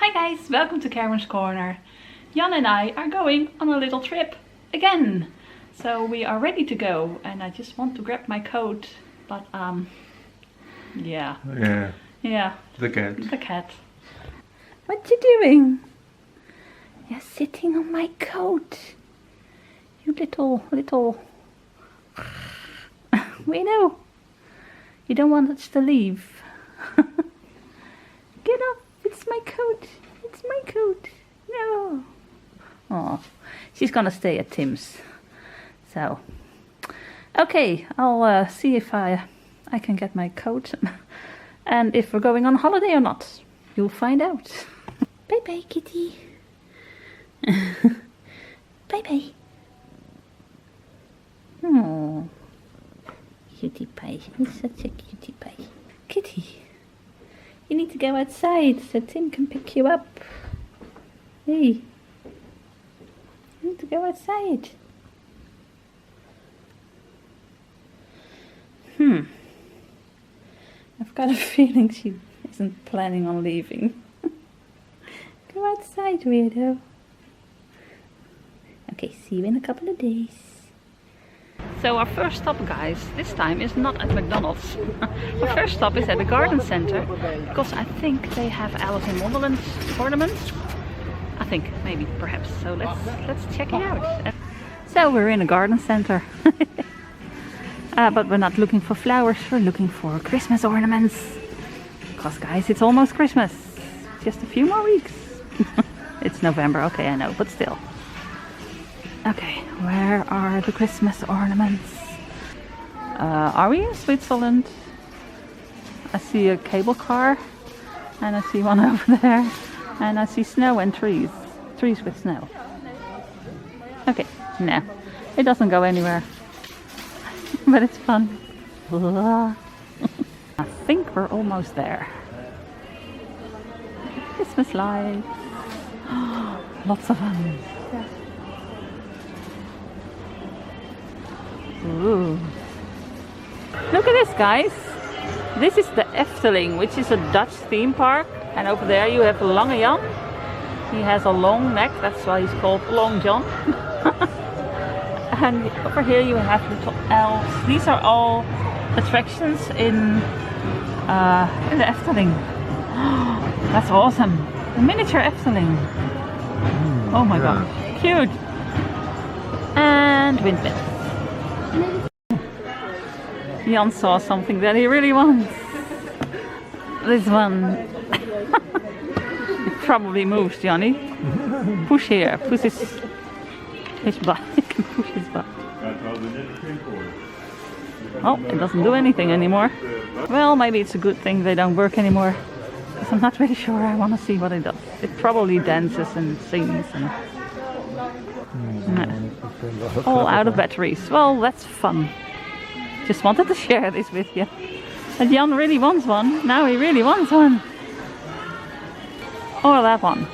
Hi guys, welcome to Karen's Corner. Jan and I are going on a little trip again. So we are ready to go and I just want to grab my coat, but yeah. Yeah. The cat. The cat. What you doing? You're sitting on my coat. You little we know. You don't want us to leave. Get up. It's my coat. It's my coat. No. Oh, she's gonna stay at Tim's. So, okay, I'll see if I can get my coat and if we're going on holiday or not. You'll find out. Bye bye, kitty. Bye bye. Oh, cutie pie. He's such a cutie pie. Kitty. You need to go outside so Tim can pick you up. Hey, you need to go outside. I've got a feeling she isn't planning on leaving. Go outside, weirdo. Okay, see you in a couple of days. So our first stop, guys, this time is not at McDonald's. Our first stop is at the garden center because I think they have Alice in Wonderland ornaments. I think, maybe, perhaps. So let's check it out. So we're in a garden center. But we're not looking for flowers, we're looking for Christmas ornaments. Because guys, it's almost Christmas. Just a few more weeks. It's November, okay, I know, but still. Okay, where are the Christmas ornaments? Are we in Switzerland? I see a cable car and I see one over there and I see snow and trees. Trees with snow. Okay, no, it doesn't go anywhere. But it's fun. I think we're almost there. Christmas lights. Lots of them. Ooh. Look at this, guys. This is the Efteling, which is a Dutch theme park. And over there you have Lange Jan. He has a long neck, that's why he's called Long John. And over here you have little elves. These are all attractions in the Efteling. That's awesome. A miniature Efteling. Oh my god. Cute. And windmills. Jan saw something that he really wants. This one. It probably moves, Johnny. Push here. Push his butt. You can push his butt. Oh, it doesn't do anything anymore. Well, maybe it's a good thing they don't work anymore. Because I'm not really sure. I want to see what it does. It probably dances and sings and... all out of batteries. Well, that's fun. Just wanted to share this with you. But Jan really wants one. Now he really wants one. Or that one.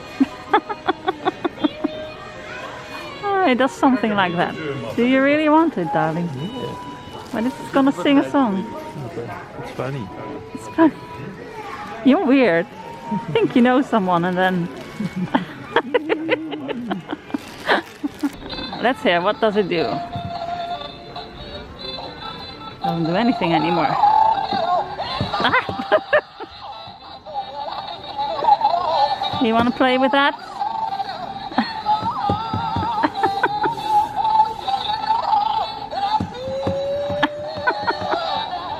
Oh, it does something like that. Do you really want it, darling? Yeah. But it's gonna sing a song. Okay. It's funny. It's funny. You're weird. Think you know someone and then... Let's hear, what does it do? Doesn't do anything anymore. Ah! You want to play with that?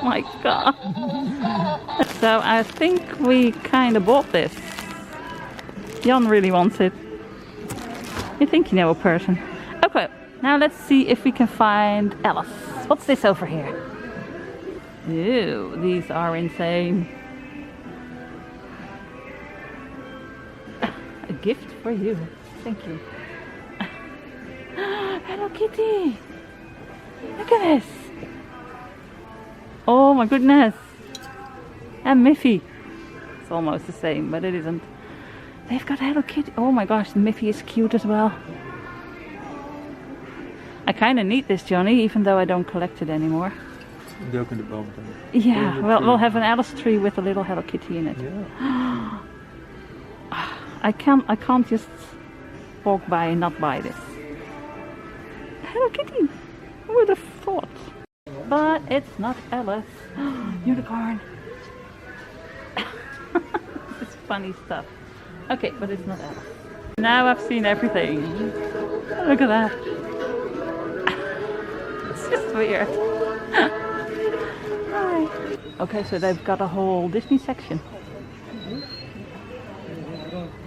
My god. So I think we kind of bought this. Jan really wants it. You think you know a person. Okay, now let's see if we can find Alice. What's this over here? Ew, these are insane. A gift for you. Thank you. Hello Kitty. Look at this. Oh my goodness. And Miffy. It's almost the same, but it isn't. They've got Hello Kitty. Oh my gosh, Miffy is cute as well. I kind of need this, Johnny, even though I don't collect it anymore. Die ook in de boom dan. Yeah, well, we'll have an Alice tree with a little Hello Kitty in it. Yeah. I can't just walk by and not buy this. Hello Kitty! Who would have thought? But it's not Alice. Unicorn! It's funny stuff. Okay, but it's not Alice. Now I've seen everything. Look at that. It's just weird. Hi. Okay, so they've got a whole Disney section.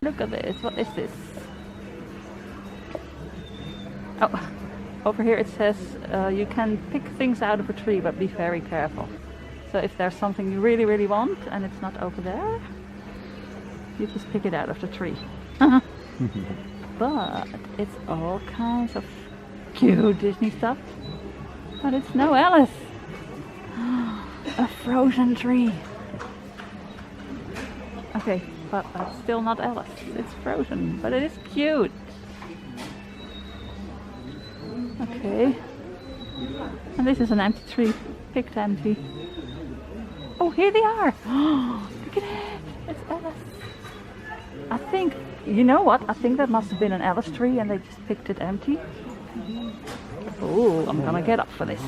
Look at this. What is this? Oh, over here it says you can pick things out of a tree, but be very careful. So if there's something you really, really want and it's not over there, you just pick it out of the tree. But it's all kinds of cute Disney stuff. But it's no Alice. A frozen tree. Okay, but that's still not Alice. It's frozen, but it is cute. Okay. And this is an empty tree. Picked empty. Oh, here they are. Look at it. It's Alice. I think, you know what? I think that must have been an Alice tree and they just picked it empty. Oh, I'm gonna get up for this.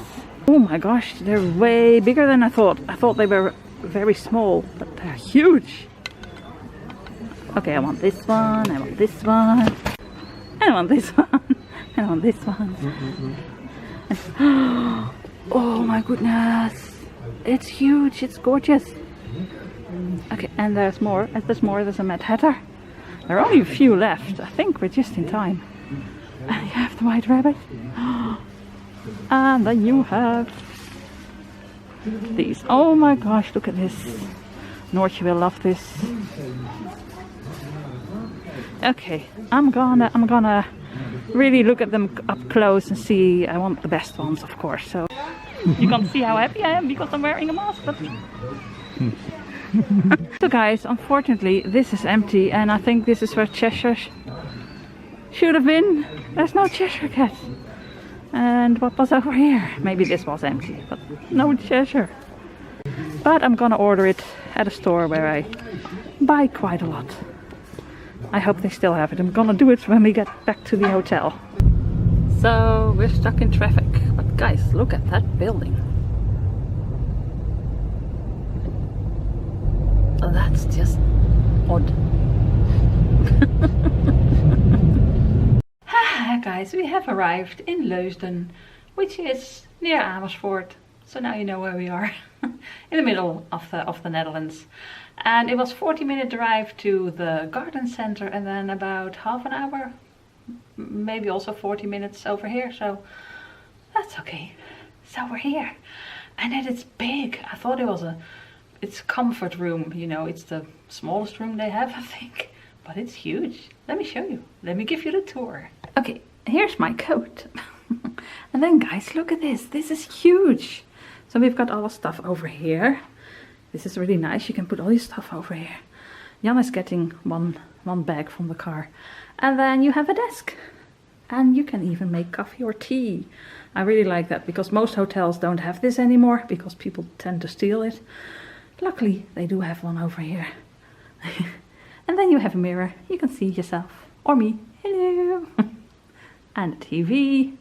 Oh my gosh, they're way bigger than I thought. I thought they were very small, but they're huge. Okay, I want this one, I want this one, I want this one, I want this one. Oh my goodness, it's huge, it's gorgeous. Okay, and there's more, there's a Mad Hatter. There are only a few left, I think we're just in time. And you have the White Rabbit. And then you have these. Oh my gosh, look at this. Noortje will love this. Okay, I'm gonna really look at them up close and see. I want the best ones, of course. So you can see how happy I am because I'm wearing a mask. But so guys, unfortunately this is empty and I think this is where Cheshire should have been. There's no Cheshire cat. And what was over here? Maybe this was empty, but no Cheshire. But I'm gonna order it at a store where I buy quite a lot. I hope they still have it. I'm gonna do it when we get back to the hotel. So we're stuck in traffic. But guys, look at that building. Oh, that's just odd. Guys, we have arrived in Leusden, which is near Amersfoort. So now you know where we are, in the middle of the Netherlands. And it was 40-minute drive to the garden center and then about half an hour, maybe also 40 minutes over here. So that's okay. So we're here, and it's big. I thought it's comfort room. You know, it's the smallest room they have, I think. But it's huge. Let me show you. Let me give you the tour. Okay, here's my coat. And then guys, look at this. This is huge. So we've got all the stuff over here. This is really nice. You can put all your stuff over here. Jan is getting one bag from the car. And then you have a desk. And you can even make coffee or tea. I really like that because most hotels don't have this anymore because people tend to steal it. Luckily, they do have one over here. And then you have a mirror. You can see yourself or me. Hello. And a TV.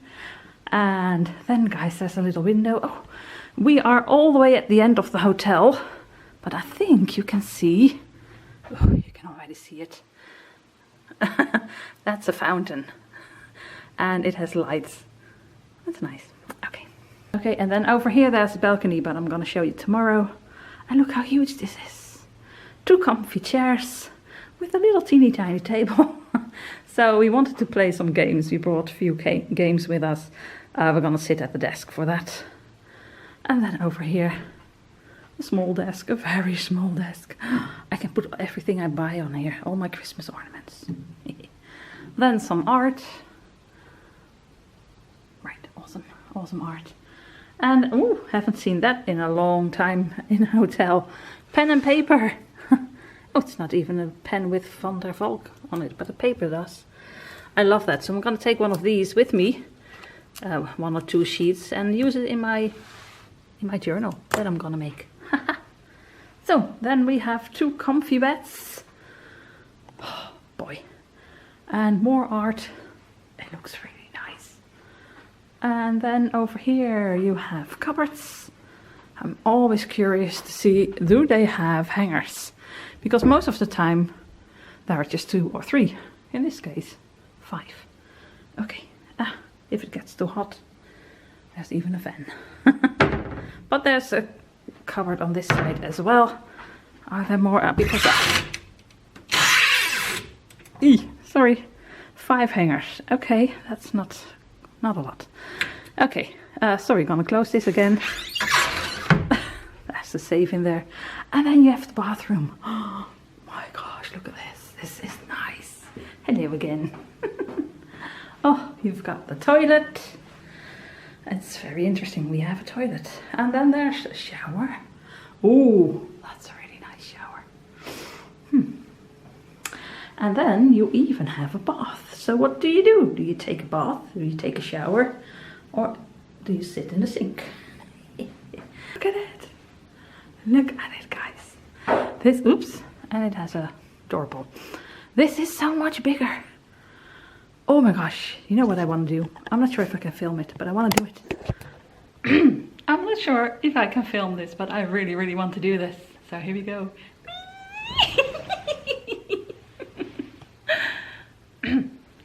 And then guys, there's a little window. Oh, we are all the way at the end of the hotel. But I think you can see. Oh, you can already see it. That's a fountain. And it has lights. That's nice. Okay. Okay, and then over here there's a balcony, but I'm gonna show you tomorrow. And look how huge this is. 2 comfy chairs with a little teeny tiny table. So we wanted to play some games. We brought a few games with us. We're gonna sit at the desk for that. And then over here, a small desk, a very small desk. I can put everything I buy on here, all my Christmas ornaments. Then some art. Right, awesome art. And, oh, haven't seen that in a long time in a hotel. Pen and paper. Oh, it's not even a pen with Van der Valk on it, but a paper does. I love that. So I'm going to take one of these with me, 1 or 2 sheets, and use it in my journal that I'm going to make. So then we have 2 comfy beds. Oh, boy, boy. And more art. It looks really nice. And then over here you have cupboards. I'm always curious to see, do they have hangers? Because most of the time there are just 2 or 3. In this case, 5. Okay, if it gets too hot, there's even a fan. But there's a cupboard on this side as well. Are there more? Because sorry, 5 hangers. Okay, that's not a lot. Okay, sorry, gonna close this again. There's the safe in there. And then you have the bathroom. Oh my gosh, look at this. This is nice. Hello again. Oh, you've got the toilet. It's very interesting. We have a toilet. And then there's a shower. Oh, that's a really nice shower. And then you even have a bath. So what do? Do you take a bath? Do you take a shower? Or do you sit in the sink? Look at it. Look at it, guys. This, oops, and it has a doorbell. This is so much bigger. Oh my gosh, you know what I want to do? I'm not sure if I can film it, but I want to do it. I'm not sure if I can film this, but I really, really want to do this. So here we go.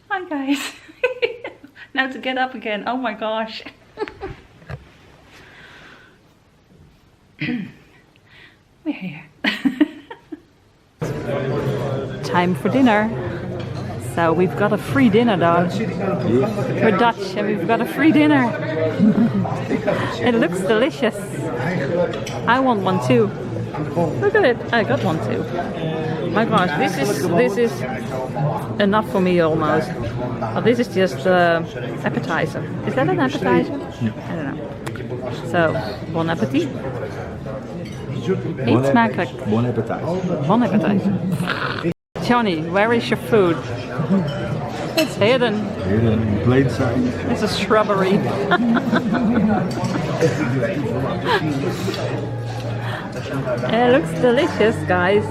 Hi guys. Now to get up again. Oh my gosh. We're here. Time for dinner. So we've got a free dinner, dog. We're Dutch and we've got a free dinner. It looks delicious. I want one too. Look at it. I got one too. My gosh, this is enough for me almost. Oh, this is just appetizer. Is that an appetizer? I don't know. So, bon appetit. Eet smakelijk. Bon appetit. Bon appetit. Johnny, where is your food? It's hidden. Hidden in plain sight. It's a shrubbery. It looks delicious, guys.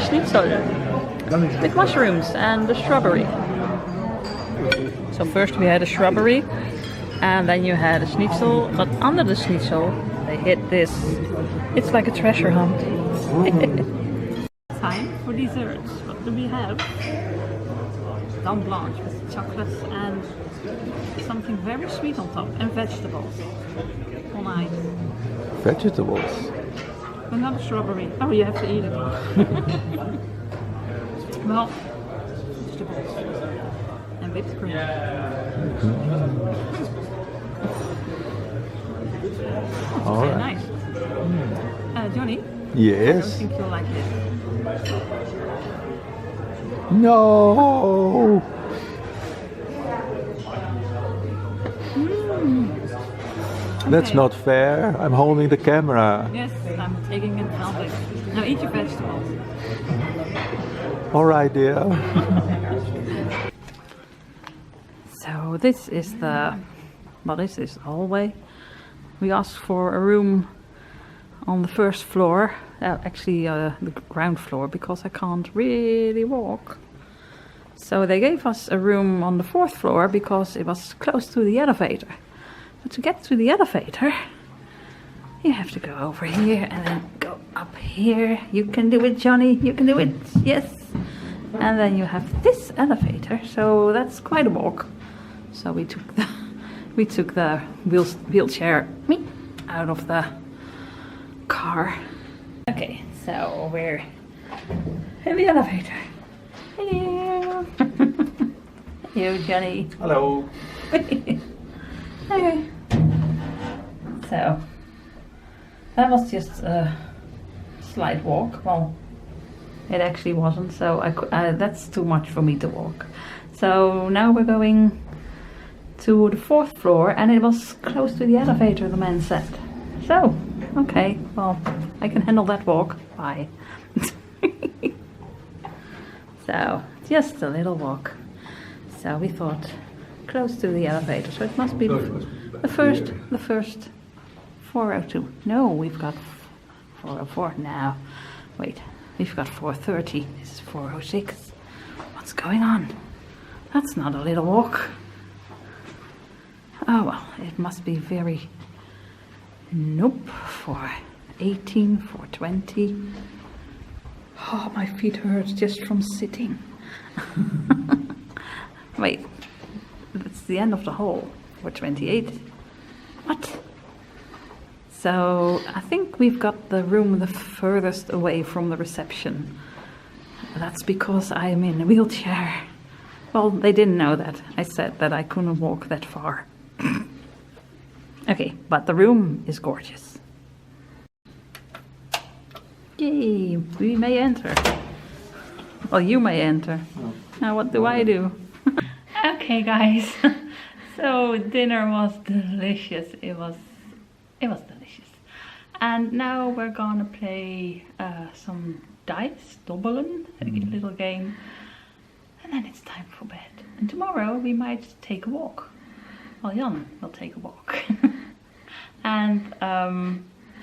Schnitzel with mushrooms and the shrubbery. So first we had a shrubbery, and then you had a schnitzel. But under the schnitzel, they hid this. It's like a treasure hunt. Time for desserts. What do we have? Dame blanche with chocolate and something very sweet on top, and vegetables on ice. Vegetables? Another strawberry. Oh, you have to eat it. Well, vegetables and whipped cream. All Very right. nice. Johnny? Yes. I don't think you'll like this. No. That's Okay. not fair. I'm holding the camera. Yes, I'm taking and helping. Now eat your vegetables. All right, dear. So this is the, what is this, hallway? We asked for a room on the first floor, actually the ground floor, because I can't really walk. So they gave us a room on the 4th floor because it was close to the elevator. But to get to the elevator, you have to go over here and then go up here. You can do it, Johnny, you can do it, yes. And then you have this elevator, so that's quite a walk. So we took the wheelchair out of the car. Okay, so we're in the elevator. Hello. Hello, Johnny. Hello. Okay. So that was just a slight walk. Well, it actually wasn't. So that's too much for me to walk. So now we're going to the 4th floor, and it was close to the elevator, the man said. So, okay, well, I can handle that walk. Bye. So, just a little walk. So we thought close to the elevator. So it must be the first 402. No, we've got 404 now. Wait, we've got 430. This is 406. What's going on? That's not a little walk. Oh well, it must be very... Nope, 4:18, 4:20. Oh, my feet hurt just from sitting. Wait, that's the end of the hole. 4:28. What? So I think we've got the room the furthest away from the reception. That's because I'm in a wheelchair. Well, they didn't know that. I said that I couldn't walk that far. Okay, but the room is gorgeous. Yay, we may enter. Well, you may enter. Now what do I do? Okay, guys. So dinner was delicious. It was delicious. And now we're gonna play some dice, dobbelen, a little game. And then it's time for bed. And tomorrow we might take a walk. Well, Jan will take a walk. And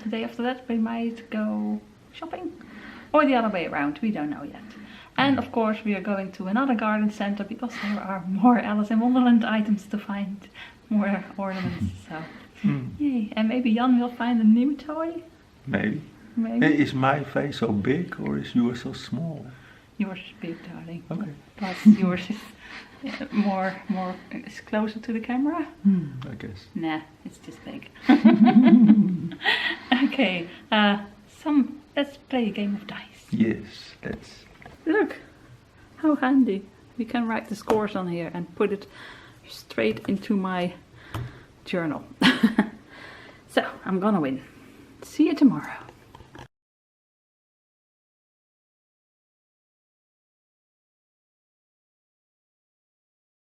the day after that we might go shopping. Or the other way around, we don't know yet. And of course we are going to another garden center because there are more Alice in Wonderland items to find. More ornaments, so yay. And maybe Jan will find a new toy. Maybe. Maybe. Is my face so big or is yours so small? Yours is big, darling. Okay. Plus yours is more is closer to the camera. I guess. Nah, it's just big. Okay, let's play a game of dice. Yes, let's. Look, how handy. We can write the scores on here and put it straight into my journal. So, I'm gonna win. See you tomorrow.